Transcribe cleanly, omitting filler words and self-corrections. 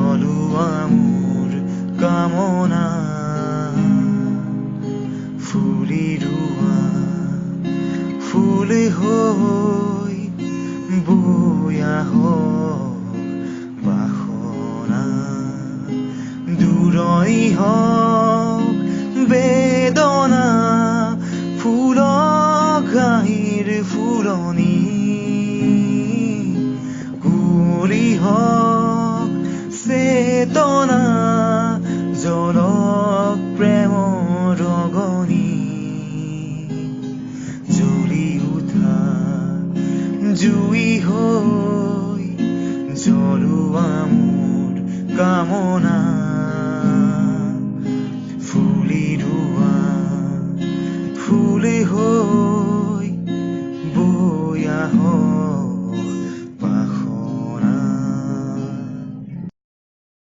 জ্বলোৱা মোৰ কামনা ফুলি ৰোৱা ফুল হৈ বৈ আহক বাসনা দূৰৈ হওক বেদনা ফুলক ঘাঁহিৰ ফুলনি কুঁৱলী হওক চেতনা জলক প্ৰেমৰ ৰগনি জ্বলি উঠা জুই হৈ জ্বলোৱা মোৰ কামনা